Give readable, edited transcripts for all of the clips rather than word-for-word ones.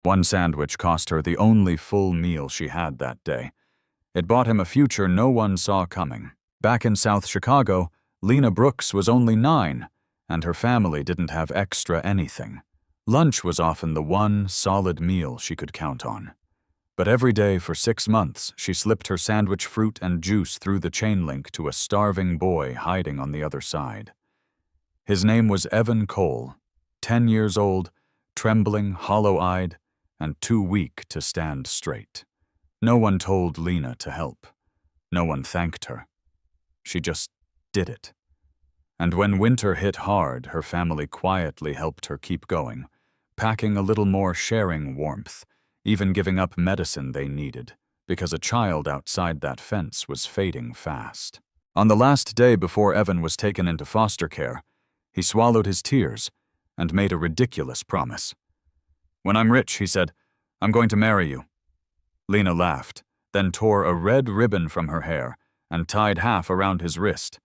One sandwich cost her the only full meal she had that day. It bought him a future no one saw coming. Back in South Chicago, Lena Brooks was only 9, and her family didn't have extra anything. Lunch was often the one solid meal she could count on. But every day for 6 months, she slipped her sandwich fruit and juice through the chain link to a starving boy hiding on the other side. His name was Evan Cole, 10 years old, trembling, hollow-eyed, and too weak to stand straight. No one told Lena to help. No one thanked her. She just did it. And when winter hit hard, her family quietly helped her keep going, packing a little more, sharing warmth, even giving up medicine they needed, because a child outside that fence was fading fast. On the last day before Evan was taken into foster care, he swallowed his tears and made a ridiculous promise. "When I'm rich," he said, "I'm going to marry you." Lena laughed, then tore a red ribbon from her hair and tied half around his wrist,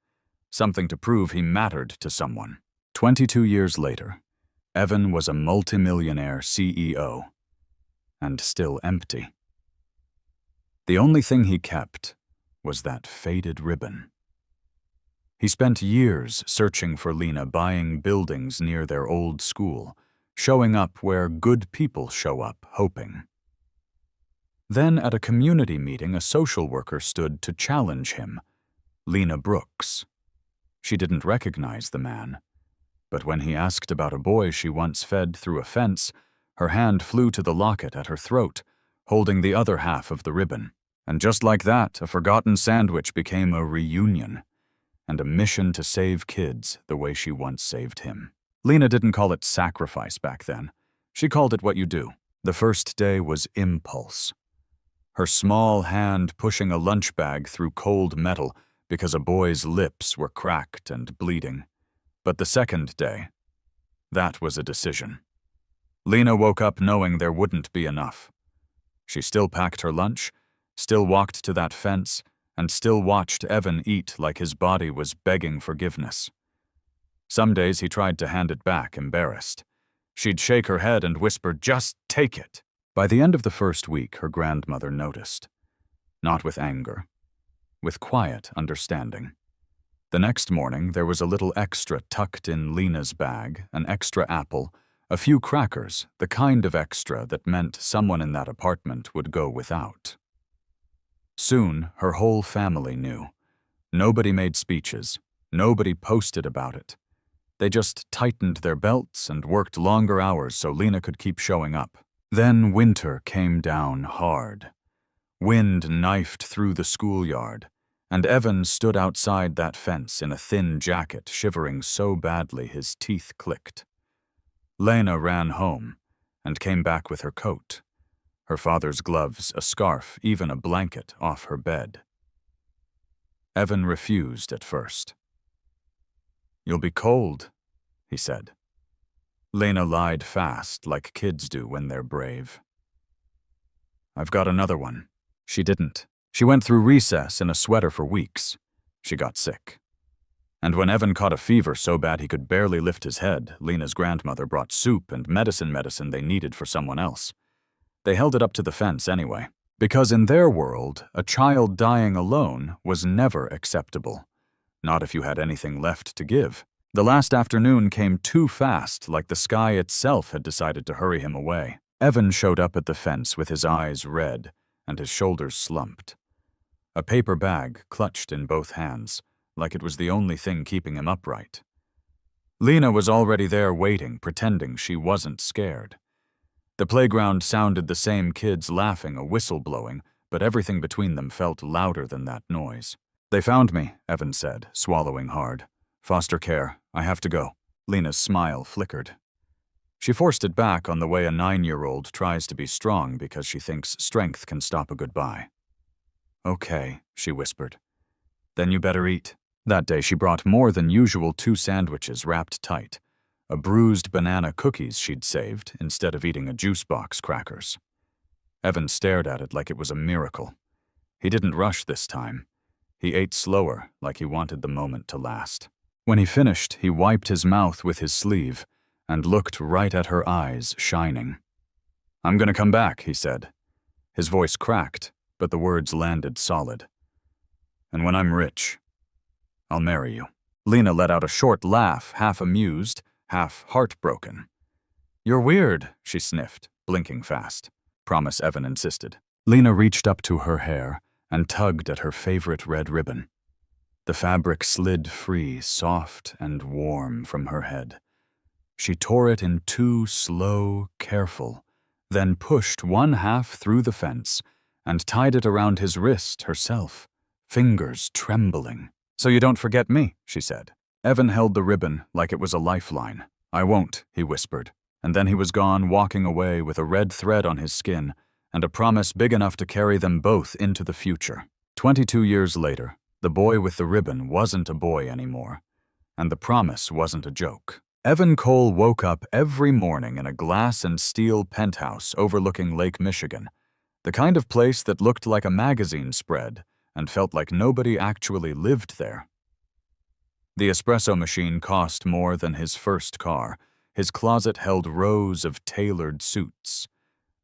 something to prove he mattered to someone. 22 years later, Evan was a multimillionaire CEO, and still empty. The only thing he kept was that faded ribbon. He spent years searching for Lena, buying buildings near their old school, showing up where good people show up, hoping. Then at a community meeting, a social worker stood to challenge him, Lena Brooks. She didn't recognize the man, but when he asked about a boy she once fed through a fence, her hand flew to the locket at her throat, holding the other half of the ribbon. And just like that, a forgotten sandwich became a reunion, and a mission to save kids the way she once saved him. Lena didn't call it sacrifice back then. She called it what you do. The first day was impulse. Her small hand pushing a lunch bag through cold metal because a boy's lips were cracked and bleeding. But the second day, that was a decision. Lena woke up knowing there wouldn't be enough. She still packed her lunch, still walked to that fence, and still watched Evan eat like his body was begging forgiveness. Some days he tried to hand it back, embarrassed. She'd shake her head and whisper, "Just take it." By the end of the first week, her grandmother noticed. Not with anger, with quiet understanding. The next morning, there was a little extra tucked in Lena's bag, an extra apple, a few crackers, the kind of extra that meant someone in that apartment would go without. Soon, her whole family knew. Nobody made speeches. Nobody posted about it. They just tightened their belts and worked longer hours so Lena could keep showing up. Then winter came down hard. Wind knifed through the schoolyard, and Evan stood outside that fence in a thin jacket, shivering so badly his teeth clicked. Lena ran home and came back with her coat, her father's gloves, a scarf, even a blanket off her bed. Evan refused at first. "You'll be cold," he said. Lena lied fast, like kids do when they're brave. "I've got another one." She didn't. She went through recess in a sweater for weeks. She got sick. And when Evan caught a fever so bad he could barely lift his head, Lena's grandmother brought soup and medicine they needed for someone else. They held it up to the fence anyway, because in their world, a child dying alone was never acceptable. Not if you had anything left to give. The last afternoon came too fast, like the sky itself had decided to hurry him away. Evan showed up at the fence with his eyes red and his shoulders slumped. A paper bag clutched in both hands, like it was the only thing keeping him upright. Lena was already there waiting, pretending she wasn't scared. The playground sounded the same kids laughing, a whistle blowing, but everything between them felt louder than that noise. "They found me," Evan said, swallowing hard. "Foster care. I have to go." Lena's smile flickered. She forced it back on the way a 9-year-old tries to be strong because she thinks strength can stop a goodbye. "Okay," she whispered. "Then you better eat." That day she brought more than usual 2 sandwiches wrapped tight, a bruised banana cookies she'd saved instead of eating a juice box crackers. Evan stared at it like it was a miracle. He didn't rush this time. He ate slower, like he wanted the moment to last. When he finished, he wiped his mouth with his sleeve and looked right at her eyes, shining. "I'm gonna come back," he said. His voice cracked, but the words landed solid. "And when I'm rich, I'll marry you." Lena let out a short laugh, half amused, half heartbroken. "You're weird," she sniffed, blinking fast. "Promise," Evan insisted. Lena reached up to her hair and tugged at her favorite red ribbon. The fabric slid free, soft and warm from her head. She tore it in two slow, careful, then pushed one half through the fence and tied it around his wrist herself, fingers trembling. "So you don't forget me," she said. Evan held the ribbon like it was a lifeline. "I won't," he whispered, and then he was gone, walking away with a red thread on his skin and a promise big enough to carry them both into the future. 22 years later, the boy with the ribbon wasn't a boy anymore, and the promise wasn't a joke. Evan Cole woke up every morning in a glass and steel penthouse overlooking Lake Michigan, the kind of place that looked like a magazine spread and felt like nobody actually lived there. The espresso machine cost more than his first car. His closet held rows of tailored suits.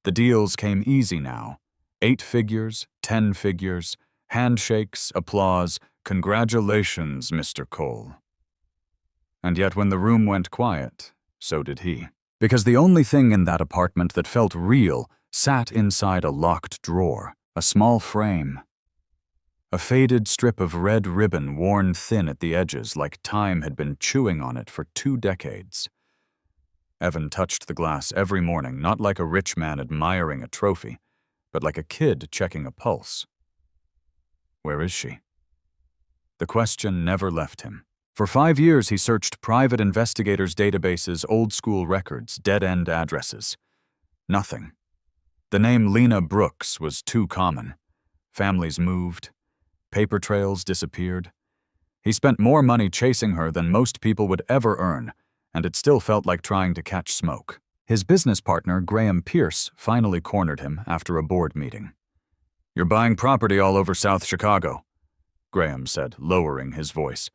The deals came easy now. 8 figures, 10 figures, handshakes, applause, "Congratulations, Mr. Cole." And yet when the room went quiet, so did he. Because the only thing in that apartment that felt real sat inside a locked drawer, a small frame. A faded strip of red ribbon worn thin at the edges like time had been chewing on it for 2 decades. Evan touched the glass every morning, not like a rich man admiring a trophy, but like a kid checking a pulse. Where is she? The question never left him. For 5 years he searched private investigators' databases, old-school records, dead-end addresses. Nothing. The name Lena Brooks was too common. Families moved. Paper trails disappeared. He spent more money chasing her than most people would ever earn, and it still felt like trying to catch smoke. His business partner, Graham Pierce, finally cornered him after a board meeting. "You're buying property all over South Chicago," Graham said, lowering his voice.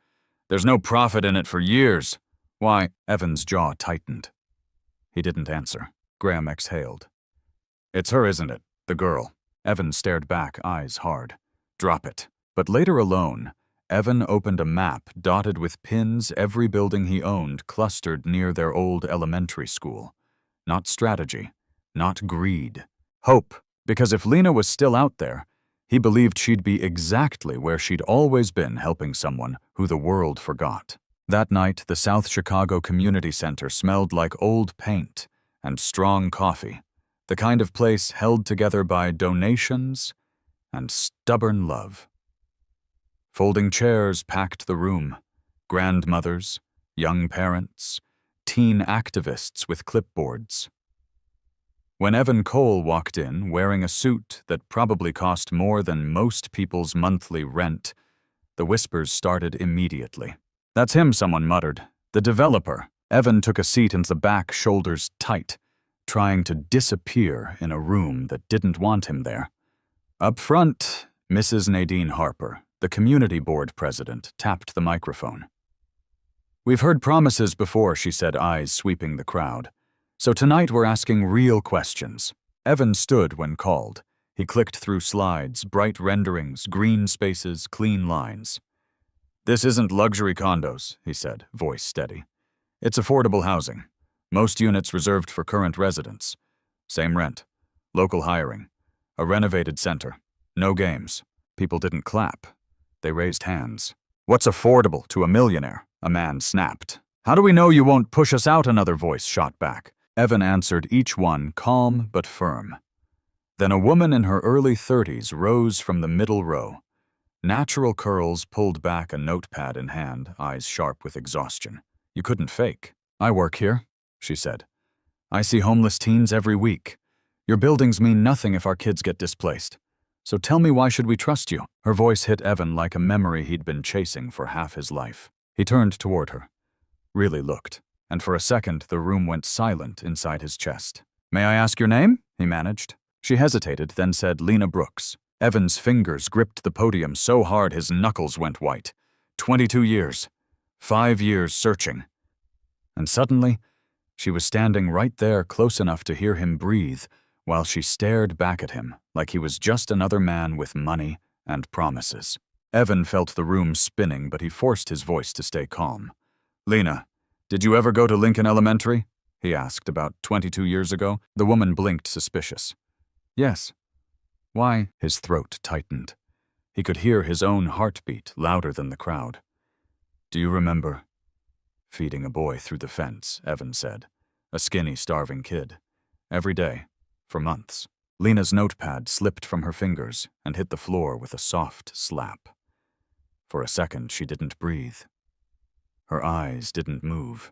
"There's no profit in it for years. Why?" Evan's jaw tightened. He didn't answer. Graham exhaled. "It's her, isn't it? The girl." Evan stared back, eyes hard. "Drop it." But later alone, Evan opened a map dotted with pins every building he owned clustered near their old elementary school. Not strategy, not greed. Hope, because if Lena was still out there, he believed she'd be exactly where she'd always been, helping someone who the world forgot. That night, the South Chicago Community Center smelled like old paint and strong coffee, the kind of place held together by donations and stubborn love. Folding chairs packed the room. Grandmothers, young parents, teen activists with clipboards. When Evan Cole walked in, wearing a suit that probably cost more than most people's monthly rent, the whispers started immediately. "That's him," someone muttered. "The developer." Evan took a seat in the back, shoulders tight, trying to disappear in a room that didn't want him there. Up front, Mrs. Nadine Harper, the community board president, tapped the microphone. "We've heard promises before," she said, eyes sweeping the crowd. "So tonight we're asking real questions." Evan stood when called. He clicked through slides, bright renderings, green spaces, clean lines. "This isn't luxury condos," he said, voice steady. "It's affordable housing. Most units reserved for current residents. Same rent. Local hiring. A renovated center. No games." People didn't clap. They raised hands. "What's affordable to a millionaire?" a man snapped. "How do we know you won't push us out?" another voice shot back. Evan answered each one, calm but firm. Then a woman in her early 30s rose from the middle row. Natural curls pulled back, a notepad in hand, eyes sharp with exhaustion. "You couldn't fake." "I work here," she said. "I see homeless teens every week. Your buildings mean nothing if our kids get displaced. So tell me, why should we trust you?" Her voice hit Evan like a memory he'd been chasing for half his life. He turned toward her, really looked, and for a second the room went silent inside his chest. "May I ask your name?" he managed. She hesitated, then said, "Lena Brooks." Evan's fingers gripped the podium so hard his knuckles went white. 22 years. 5 years searching. And suddenly, she was standing right there, close enough to hear him breathe, while she stared back at him like he was just another man with money and promises. Evan felt the room spinning, but he forced his voice to stay calm. "Lena, did you ever go to Lincoln Elementary?" he asked about 22 years ago. The woman blinked, suspicious. "Yes." "Why?" His throat tightened. He could hear his own heartbeat louder than the crowd. "Do you remember?" "Feeding a boy through the fence," Evan said. "A skinny, starving kid. Every day. For months." Lena's notepad slipped from her fingers and hit the floor with a soft slap. For a second, she didn't breathe. Her eyes didn't move.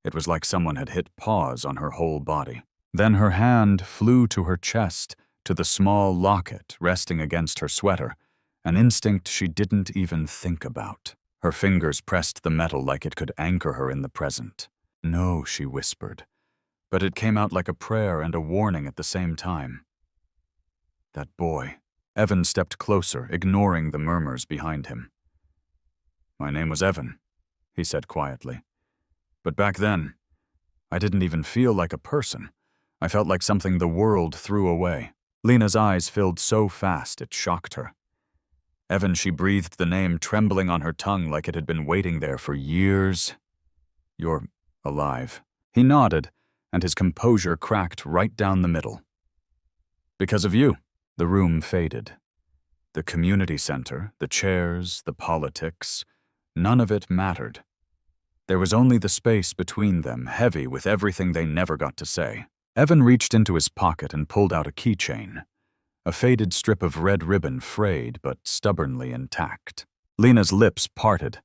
It was like someone had hit pause on her whole body. Then her hand flew to her chest, to the small locket resting against her sweater, an instinct she didn't even think about. Her fingers pressed the metal like it could anchor her in the present. "No," she whispered, but it came out like a prayer and a warning at the same time. "That boy." Evan stepped closer, ignoring the murmurs behind him. "My name was Evan," he said quietly. "But back then, I didn't even feel like a person. I felt like something the world threw away." Lena's eyes filled so fast it shocked her. "Evan," she breathed the name trembling on her tongue like it had been waiting there for years. "You're alive." He nodded, and his composure cracked right down the middle. "Because of you." The room faded. The community center, the chairs, the politics, none of it mattered. There was only the space between them, heavy with everything they never got to say. Evan reached into his pocket and pulled out a keychain. A faded strip of red ribbon, frayed but stubbornly intact. Lena's lips parted.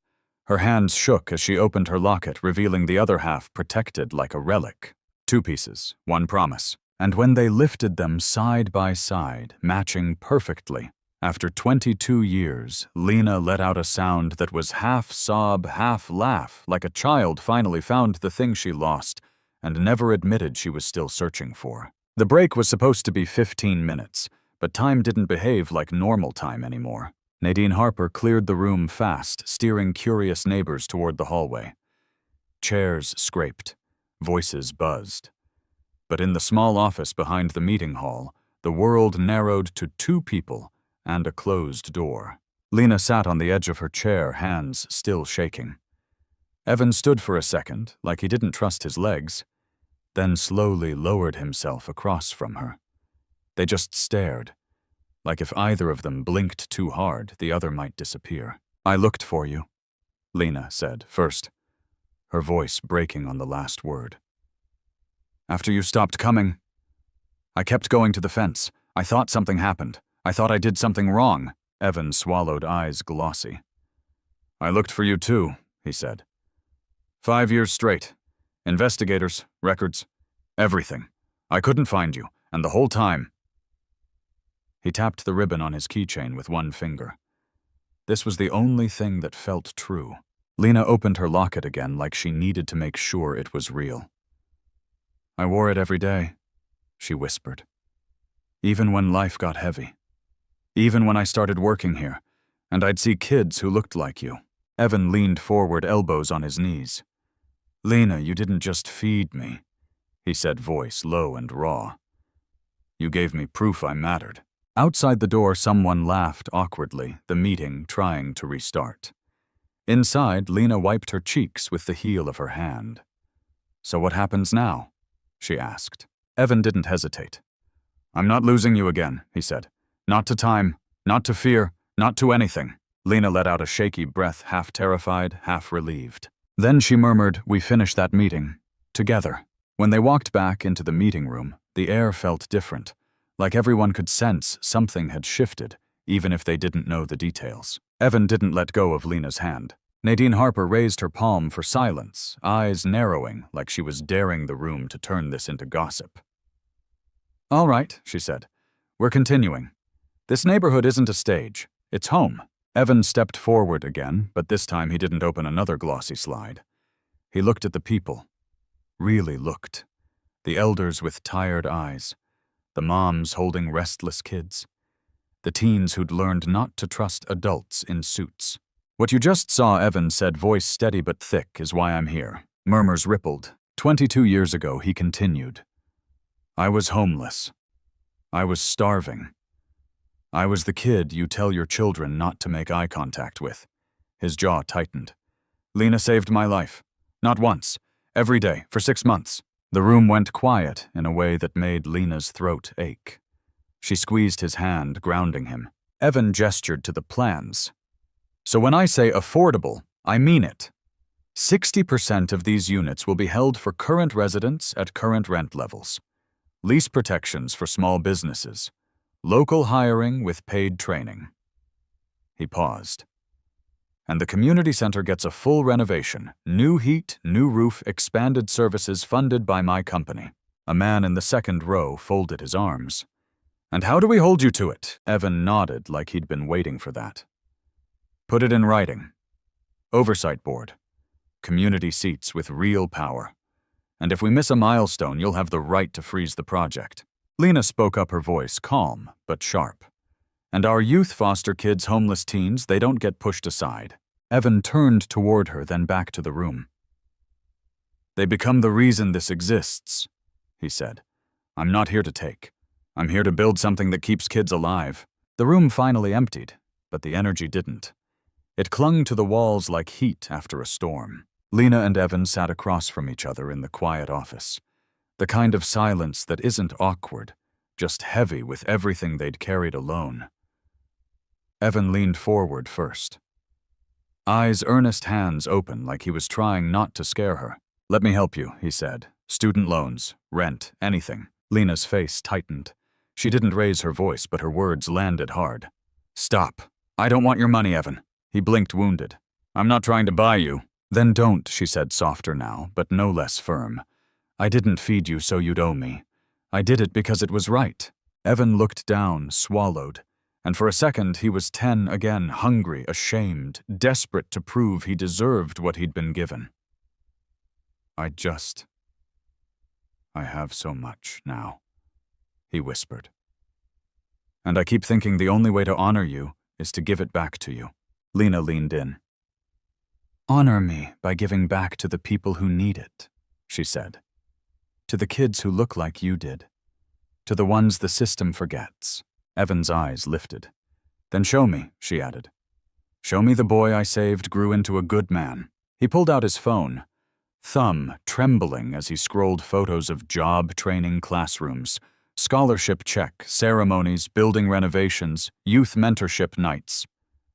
Her hands shook as she opened her locket, revealing the other half protected like a relic. 2 pieces, 1 promise. And when they lifted them side by side, matching perfectly, after 22 years, Lena let out a sound that was half sob, half laugh, like a child finally found the thing she lost and never admitted she was still searching for. The break was supposed to be 15 minutes, but time didn't behave like normal time anymore. Nadine Harper cleared the room fast, steering curious neighbors toward the hallway. Chairs scraped. Voices buzzed. But in the small office behind the meeting hall, the world narrowed to 2 people and a closed door. Lena sat on the edge of her chair, hands still shaking. Evan stood for a second, like he didn't trust his legs, then slowly lowered himself across from her. They just stared, like if either of them blinked too hard, the other might disappear. "I looked for you," Lena said first, her voice breaking on the last word. "After you stopped coming, I kept going to the fence. I thought something happened. I thought I did something wrong." Evan swallowed, eyes glossy. "I looked for you too," he said. 5 years straight. Investigators, records, everything. I couldn't find you, and the whole time—" He tapped the ribbon on his keychain with 1 finger. This was the only thing that felt true. Lena opened her locket again like she needed to make sure it was real. "I wore it every day," she whispered. "Even when life got heavy. Even when I started working here, and I'd see kids who looked like you." Evan leaned forward, elbows on his knees. "Lena, you didn't just feed me," he said, voice low and raw. "You gave me proof I mattered." Outside the door, someone laughed awkwardly, the meeting trying to restart. Inside, Lena wiped her cheeks with the heel of her hand. "So what happens now?" she asked. Evan didn't hesitate. "I'm not losing you again," he said. "Not to time, not to fear, not to anything." Lena let out a shaky breath, half terrified, half relieved. Then she murmured, "We finished that meeting. Together." When they walked back into the meeting room, the air felt different, like everyone could sense something had shifted, even if they didn't know the details. Evan didn't let go of Lena's hand. Nadine Harper raised her palm for silence, eyes narrowing like she was daring the room to turn this into gossip. "All right," she said. "We're continuing. This neighborhood isn't a stage. It's home." Evan stepped forward again, but this time he didn't open another glossy slide. He looked at the people. Really looked. The elders with tired eyes. The moms holding restless kids. The teens who'd learned not to trust adults in suits. "What you just saw," Evan said, voice steady but thick, "is why I'm here." Murmurs rippled. 22 years ago, he continued. I was homeless. I was starving. I was the kid you tell your children not to make eye contact with. His jaw tightened. Lena saved my life. Not once. Every day, for 6 months. The room went quiet in a way that made Lena's throat ache. She squeezed his hand, grounding him. Evan gestured to the plans. So when I say affordable, I mean it. 60% of these units will be held for current residents at current rent levels. Lease protections for small businesses. Local hiring with paid training. He paused. And the community center gets a full renovation. New heat, new roof, expanded services funded by my company. A man in the second row folded his arms. And how do we hold you to it? Evan nodded like he'd been waiting for that. Put it in writing. Oversight board. Community seats with real power. And if we miss a milestone, you'll have the right to freeze the project. Lena spoke up, her voice calm but sharp. And our youth foster kids, homeless teens, they don't get pushed aside. Evan turned toward her, then back to the room. They become the reason this exists, he said. I'm not here to take. I'm here to build something that keeps kids alive. The room finally emptied, but the energy didn't. It clung to the walls like heat after a storm. Lena and Evan sat across from each other in the quiet office. The kind of silence that isn't awkward, just heavy with everything they'd carried alone. Evan leaned forward first. Eyes earnest, hands open like he was trying not to scare her. Let me help you, he said. Student loans, rent, anything. Lena's face tightened. She didn't raise her voice, but her words landed hard. Stop. I don't want your money, Evan. He blinked, wounded. I'm not trying to buy you. Then don't, she said, softer now, but no less firm. I didn't feed you so you'd owe me. I did it because it was right. Evan looked down, swallowed. And for a second he was 10 again, hungry, ashamed, desperate to prove he deserved what he'd been given. I have so much now, he whispered. And I keep thinking the only way to honor you is to give it back to you. Lena leaned in. Honor me by giving back to the people who need it, she said. To the kids who look like you did. To the ones the system forgets. Evan's eyes lifted. Then show me, she added. Show me the boy I saved grew into a good man. He pulled out his phone, thumb trembling as he scrolled photos of job training classrooms, scholarship check, ceremonies, building renovations, youth mentorship nights.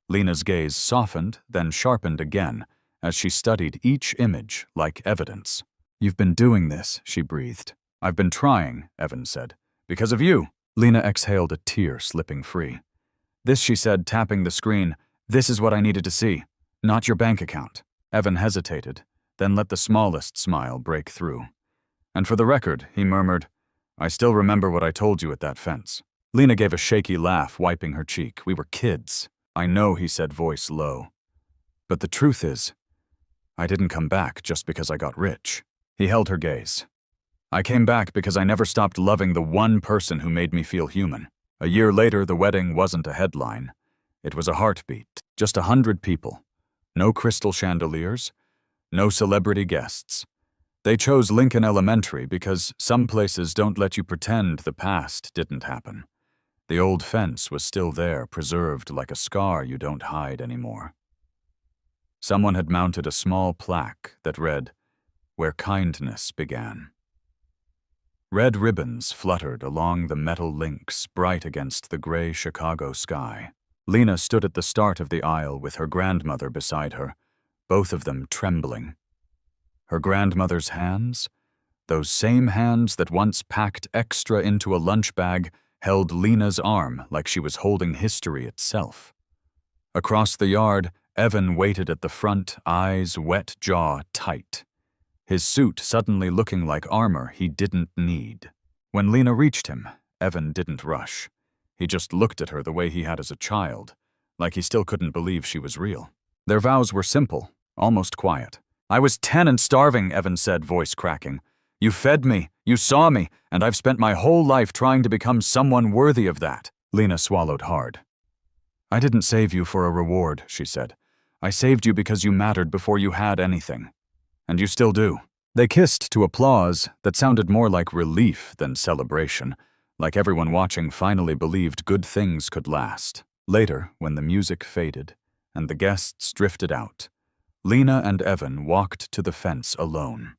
Lena's gaze softened, then sharpened again, as she studied each image like evidence. You've been doing this, she breathed. I've been trying, Evan said. Because of you. Lena exhaled, a tear slipping free. This, she said, tapping the screen. This is what I needed to see, not your bank account. Evan hesitated, then let the smallest smile break through. And for the record, he murmured, I still remember what I told you at that fence. Lena gave a shaky laugh, wiping her cheek. We were kids. I know, he said, voice low. But the truth is, I didn't come back just because I got rich. He held her gaze. I came back because I never stopped loving the one person who made me feel human. A year later, the wedding wasn't a headline. It was a heartbeat, just 100 people. No crystal chandeliers, no celebrity guests. They chose Lincoln Elementary because some places don't let you pretend the past didn't happen. The old fence was still there, preserved like a scar you don't hide anymore. Someone had mounted a small plaque that read, Where Kindness Began. Red ribbons fluttered along the metal links, bright against the gray Chicago sky. Lena stood at the start of the aisle with her grandmother beside her, both of them trembling. Her grandmother's hands, those same hands that once packed extra into a lunch bag, held Lena's arm like she was holding history itself. Across the yard, Evan waited at the front, eyes wet, jaw tight. His suit suddenly looking like armor he didn't need. When Lena reached him, Evan didn't rush. He just looked at her the way he had as a child, like he still couldn't believe she was real. Their vows were simple, almost quiet. I was 10 and starving, Evan said, voice cracking. You fed me, you saw me, and I've spent my whole life trying to become someone worthy of that. Lena swallowed hard. I didn't save you for a reward, she said. I saved you because you mattered before you had anything. And you still do. They kissed to applause that sounded more like relief than celebration, like everyone watching finally believed good things could last. Later, when the music faded and the guests drifted out, Lena and Evan walked to the fence alone.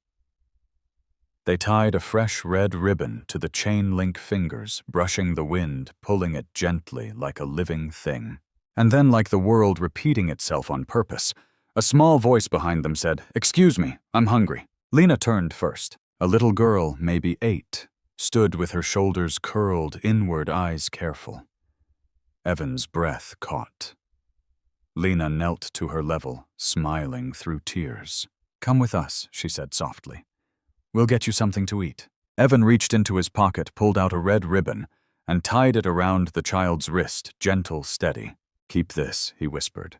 They tied a fresh red ribbon to the chain-link fingers, brushing the wind, pulling it gently like a living thing. And then, like the world repeating itself on purpose, a small voice behind them said, "Excuse me, I'm hungry." Lena turned first. A little girl, maybe 8, stood with her shoulders curled inward, eyes careful. Evan's breath caught. Lena knelt to her level, smiling through tears. "Come with us," she said softly. "We'll get you something to eat." Evan reached into his pocket, pulled out a red ribbon, and tied it around the child's wrist, gentle, steady. "Keep this," he whispered.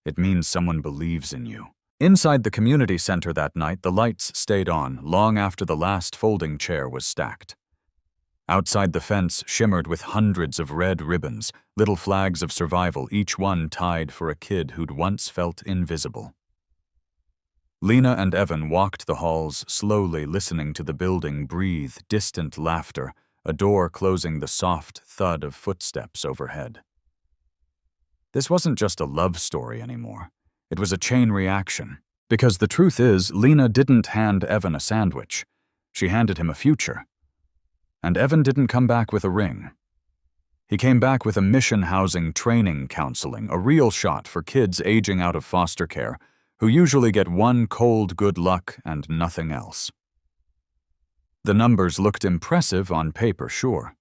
"It means someone believes in you." Inside the community center that night, the lights stayed on long after the last folding chair was stacked. Outside the fence shimmered with hundreds of red ribbons, little flags of survival, each one tied for a kid who'd once felt invisible. Lena and Evan walked the halls slowly, listening to the building breathe, distant laughter, a door closing, the soft thud of footsteps overhead. This wasn't just a love story anymore. It was a chain reaction. Because the truth is, Lena didn't hand Evan a sandwich. She handed him a future. And Evan didn't come back with a ring. He came back with a mission housing training counseling, a real shot for kids aging out of foster care, who usually get one cold good luck and nothing else. The numbers looked impressive on paper, sure.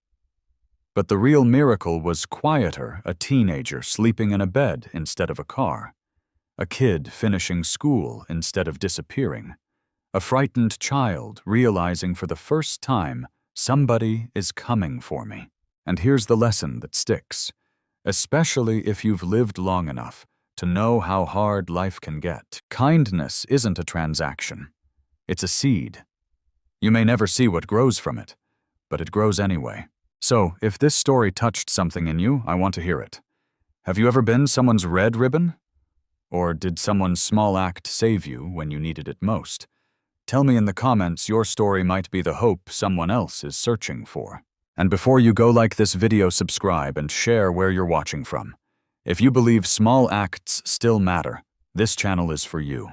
But the real miracle was quieter, a teenager sleeping in a bed instead of a car, a kid finishing school instead of disappearing, a frightened child realizing for the first time somebody is coming for me. And here's the lesson that sticks, especially if you've lived long enough to know how hard life can get. Kindness isn't a transaction. It's a seed. You may never see what grows from it, but it grows anyway. So, if this story touched something in you, I want to hear it. Have you ever been someone's red ribbon? Or did someone's small act save you when you needed it most? Tell me in the comments your story might be the hope someone else is searching for. And before you go, like this video, subscribe, and share where you're watching from. If you believe small acts still matter, this channel is for you.